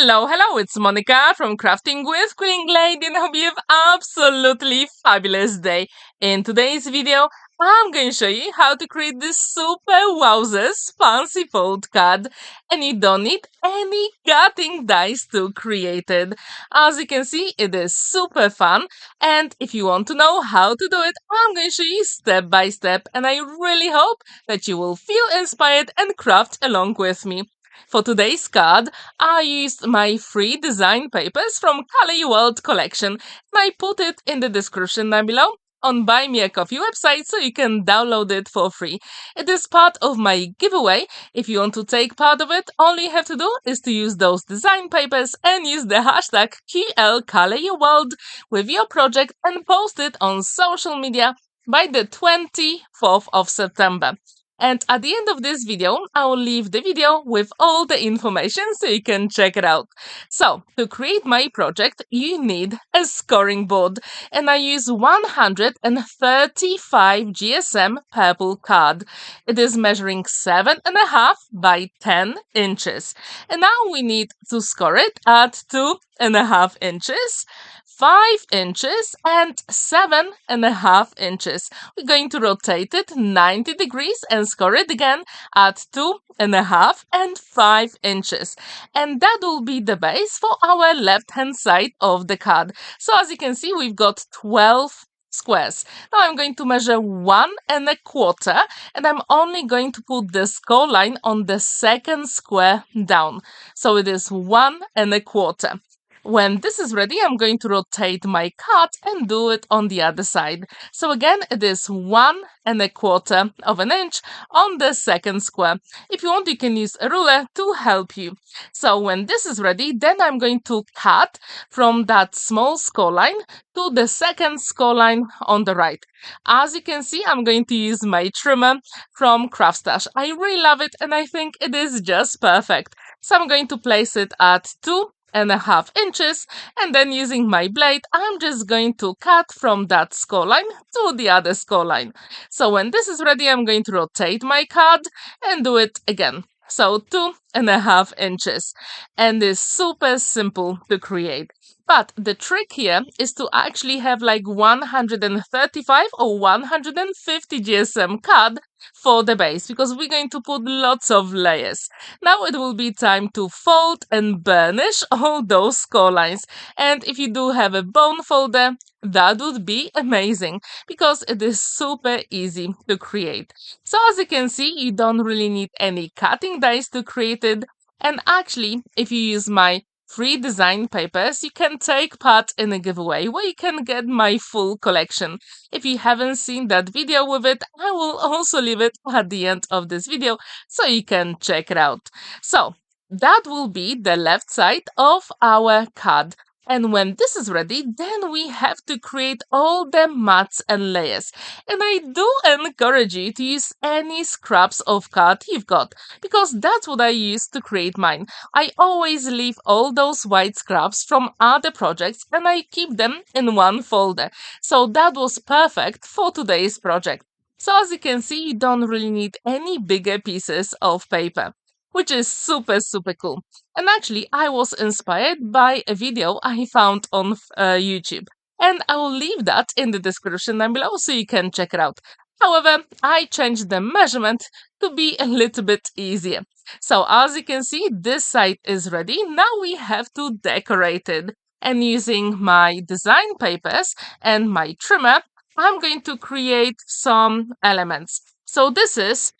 Hello, it's Monica from Crafting with Quilling, and I hope you have absolutely fabulous day. In today's video, I'm going to show you how to create this super WOWSERS fancy fold card, and you don't need any cutting dice to create it. As you can see, it is super fun, and if you want to know how to do it, I'm going to show you step by step, and I really hope that you will feel inspired and craft along with me. For today's card, I used my free design papers from Color Your World collection, and I put it in the description down below on Buy Me a Coffee website so you can download it for free. It is part of my giveaway. If you want to take part of it, all you have to do is to use those design papers and use the hashtag QLColorYourWorld with your project and post it on social media by the 24th of September. And at the end of this video, I will leave the video with all the information so you can check it out. So, to create my project, you need a scoring board, and I use 135 GSM purple card. It is measuring 7.5 by 10 inches. And now we need to score it at 2.5 inches, 5 inches, and 7.5 inches. We're going to rotate it 90 degrees and score it again at 2.5 and 5 inches. And that will be the base for our left-hand side of the card. So as you can see, we've got 12 squares. Now I'm going to measure 1.25, and I'm only going to put the score line on the second square down. So it is 1.25. When this is ready, I'm going to rotate my card and do it on the other side. So again, it is 1.25 of an inch on the second square. If you want, you can use a ruler to help you. So when this is ready, then I'm going to cut from that small score line to the second score line on the right. As you can see, I'm going to use my trimmer from CraftStash. I really love it, and I think it is just perfect. So I'm going to place it at 2.5 inches, and then using my blade, I'm just going to cut from that score line to the other score line. So when this is ready, I'm going to rotate my card and do it again. So 2.5 inches. And it's super simple to create. But the trick here is to actually have like 135 or 150 GSM card for the base, because we're going to put lots of layers. Now it will be time to fold and burnish all those score lines. And if you do have a bone folder, that would be amazing, because it is super easy to create. So as you can see, you don't really need any cutting dice to create it. And actually, if you use my free design papers, you can take part in a giveaway where you can get my full collection. If you haven't seen that video with it, I will also leave it at the end of this video so you can check it out. So that will be the left side of our card. And when this is ready, then we have to create all the mats and layers. And I do encourage you to use any scraps of card you've got, because that's what I use to create mine. I always leave all those white scraps from other projects and I keep them in one folder. So that was perfect for today's project. So as you can see, you don't really need any bigger pieces of paper, which is super cool. And actually, I was inspired by a video I found on YouTube, and I will leave that in the description down below so you can check it out. However, I changed the measurement to be a little bit easier. So as you can see, this side is ready. Now we have to decorate it. And using my design papers and my trimmer, I'm going to create some elements. So this is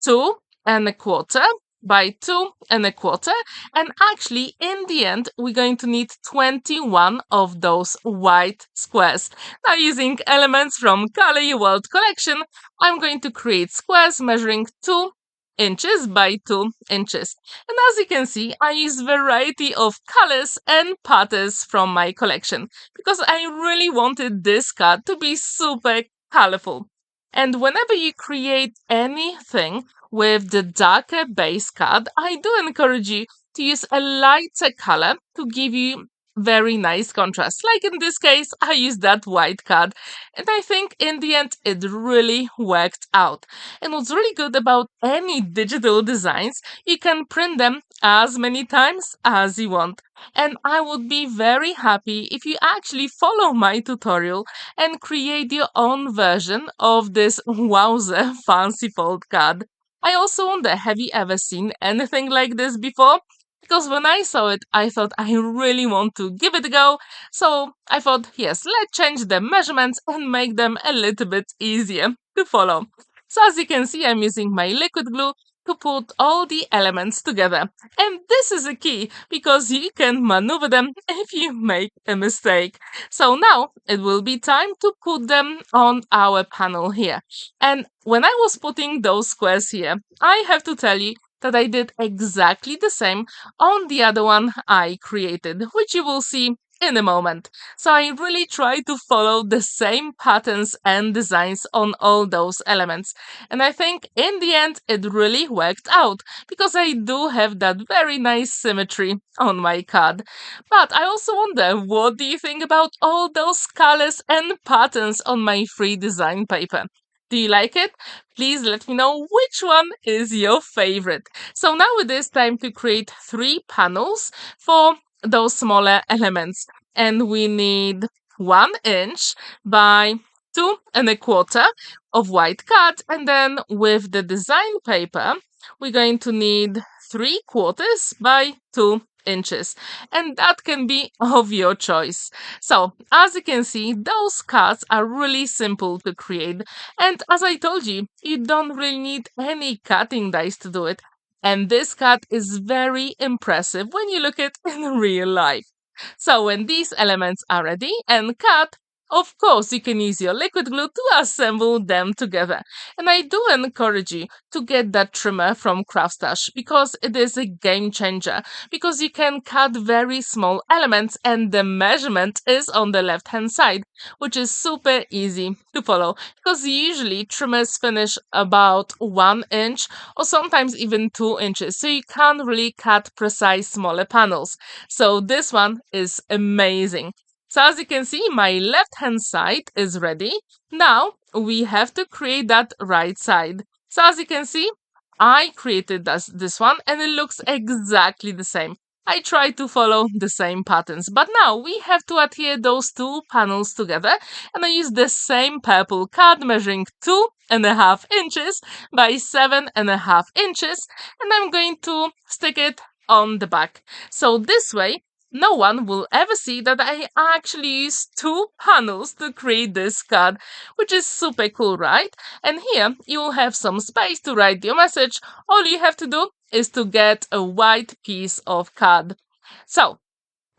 2.25 by 2.25, and actually in the end we're going to need 21 of those white squares. Now using elements from Color Your World collection, I'm going to create squares measuring 2 inches by 2 inches. And as you can see, I use variety of colors and patterns from my collection, because I really wanted this card to be super colorful. And whenever you create anything with the darker base card, I do encourage you to use a lighter color to give you very nice contrast. Like in this case, I used that white card, and I think in the end it really worked out. And what's really good about any digital designs, you can print them as many times as you want. And I would be very happy if you actually follow my tutorial and create your own version of this Wowzer fancy fold card. I also wonder, have you ever seen anything like this before? Because when I saw it, I thought I really want to give it a go. So I thought, yes, let's change the measurements and make them a little bit easier to follow. So as you can see, I'm using my liquid glue to put all the elements together. And this is a key because you can maneuver them if you make a mistake. So now it will be time to put them on our panel here. And when I was putting those squares here, I have to tell you that I did exactly the same on the other one I created, which you will see in a moment. So I really try to follow the same patterns and designs on all those elements. And I think in the end it really worked out because I do have that very nice symmetry on my card. But I also wonder, what do you think about all those colors and patterns on my free design paper? Do you like it? Please let me know which one is your favorite. So now it is time to create 3 panels for those smaller elements. And we need 1 inch by 2¼ of white card. And then with the design paper, we're going to need 3/4 by 2 inches, and that can be of your choice. So as you can see, those cards are really simple to create, and as I told you, you don't really need any cutting dice to do it. And this card is very impressive when you look at it in real life. So when these elements are ready and cut, of course you can use your liquid glue to assemble them together. And I do encourage you to get that trimmer from CraftStash because it is a game changer, because you can cut very small elements and the measurement is on the left hand side, which is super easy to follow because usually trimmers finish about 1 inch or sometimes even 2 inches, so you can't really cut precise smaller panels. So this one is amazing. So as you can see, my left hand side is ready. Now we have to create that right side. So as you can see, I created this one and it looks exactly the same. I try to follow the same patterns, but now we have to adhere those 2 panels together, and I use the same purple card measuring 2½ inches by 7½ inches, and I'm going to stick it on the back. So this way, no one will ever see that I actually used 2 panels to create this card, which is super cool, right? And here you will have some space to write your message. All you have to do is to get a white piece of card. So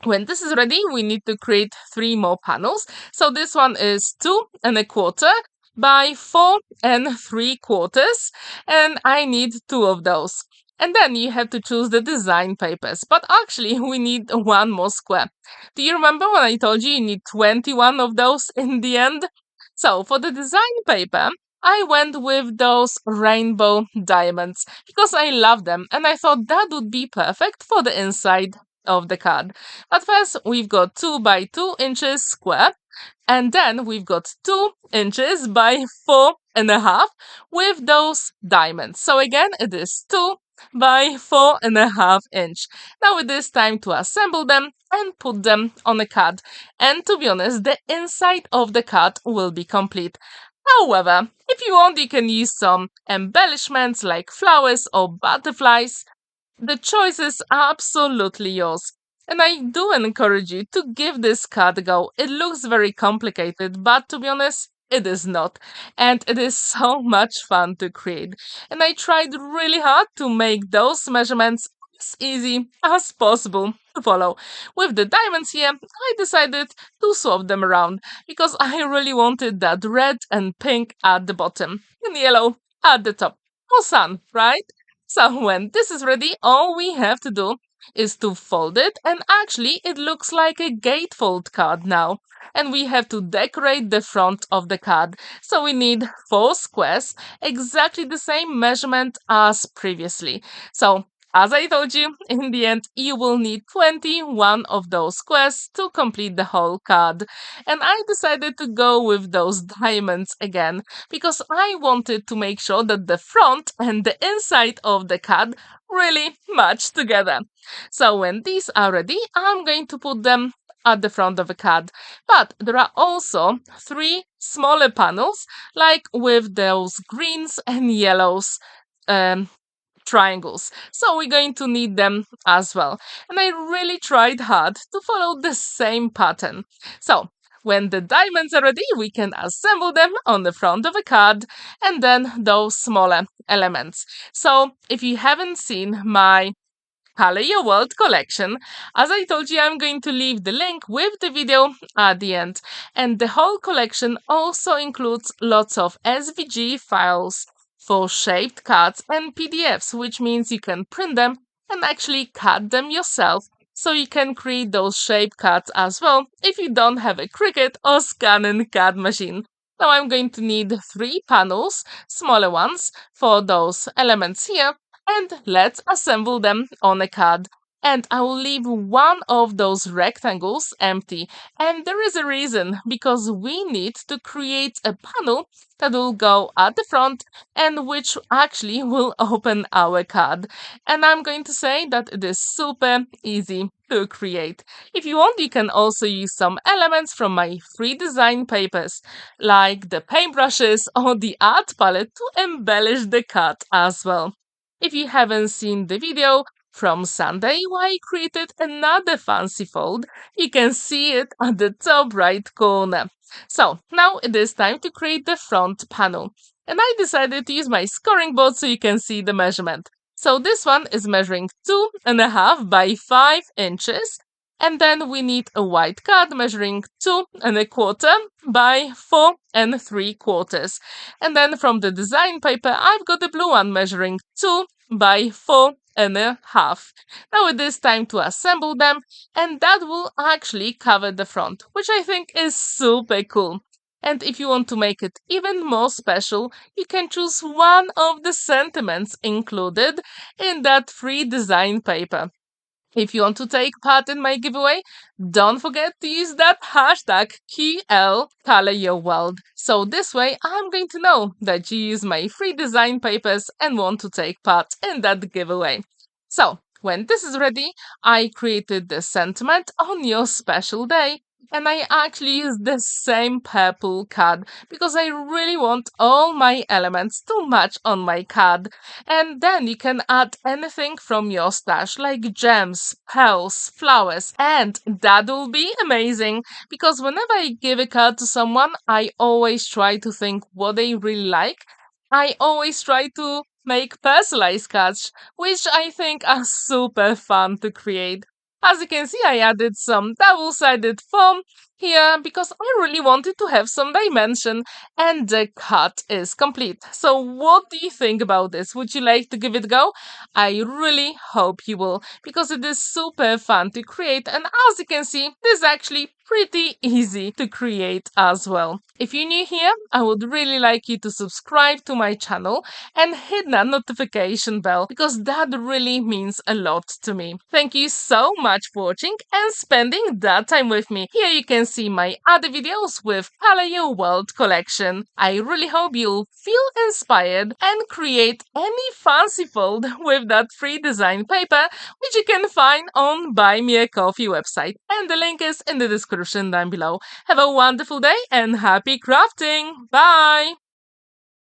when this is ready, we need to create 3 more panels. So this one is 2¼ by 4¾ and I need 2 of those. And then you have to choose the design papers. But actually, we need 1 more square. Do you remember when I told you need 21 of those in the end? So for the design paper, I went with those rainbow diamonds because I love them and I thought that would be perfect for the inside of the card. But first, we've got 2 by 2 inches square. And then we've got 2 inches by 4½ with those diamonds. So again, it is 2 by 4½ inch. Now it is time to assemble them and put them on a card. And to be honest, the inside of the card will be complete. However, if you want, you can use some embellishments like flowers or butterflies. The choice is absolutely yours. And I do encourage you to give this card a go. It looks very complicated, but to be honest, it is not. And it is so much fun to create. And I tried really hard to make those measurements as easy as possible to follow. With the diamonds here, I decided to swap them around because I really wanted that red and pink at the bottom and yellow at the top. More sun, right? So when this is ready, all we have to do is to fold it, and actually it looks like a gatefold card now. And we have to decorate the front of the card. So we need 4 squares, exactly the same measurement as previously. So As I told you, in the end, you will need 21 of those quests to complete the whole card. And I decided to go with those diamonds again, because I wanted to make sure that the front and the inside of the card really match together. So when these are ready, I'm going to put them at the front of the card. But there are also 3 smaller panels, like with those greens and yellows um, triangles. So we're going to need them as well. And I really tried hard to follow the same pattern. So when the diamonds are ready, we can assemble them on the front of a card and then those smaller elements. So if you haven't seen my Color Your World collection, as I told you, I'm going to leave the link with the video at the end. And the whole collection also includes lots of SVG files for shaped cards and PDFs, which means you can print them and actually cut them yourself. So you can create those shaped cards as well if you don't have a Cricut or scan and card machine. Now I'm going to need 3 panels, smaller ones, for those elements here, and let's assemble them on a card. And I will leave one of those rectangles empty. And there is a reason, because we need to create a panel that will go at the front and which actually will open our card. And I'm going to say that it is super easy to create. If you want, you can also use some elements from my free design papers, like the paintbrushes or the art palette, to embellish the card as well. If you haven't seen the video from Sunday where I created another fancy fold, you can see it at the top right corner. So now it is time to create the front panel. And I decided to use my scoring board so you can see the measurement. So this one is measuring 2.5 by 5 inches. And then we need a white card measuring 2.25 by 4.75. And then from the design paper, I've got the blue one measuring 2 by 4.5. Now it is time to assemble them, and that will actually cover the front, which I think is super cool. And if you want to make it even more special, you can choose one of the sentiments included in that free design paper. If you want to take part in my giveaway, don't forget to use that hashtag QL Color Your World. So this way I'm going to know that you use my free design papers and want to take part in that giveaway. So when this is ready, I created the sentiment on your special day. And I actually used the same purple card because I really want all my elements to match on my card. And then you can add anything from your stash, like gems, pearls, flowers, and that will be amazing because whenever I give a card to someone, I always try to think what they really like. I always try to make personalized cards, which I think are super fun to create. As you can see, I added some double-sided foam here because I really wanted to have some dimension, and the cut is complete. So what do you think about this? Would you like to give it a go? I really hope you will, because it is super fun to create, and as you can see, this is actually pretty easy to create as well. If you're new here, I would really like you to subscribe to my channel and hit that notification bell because that really means a lot to me. Thank you so much for watching and spending that time with me. Here you can see my other videos with Color Your World collection. I really hope you'll feel inspired and create any fancy fold with that free design paper, which you can find on Buy Me a Coffee website, and the link is in the description down below. Have a wonderful day and happy crafting! Bye!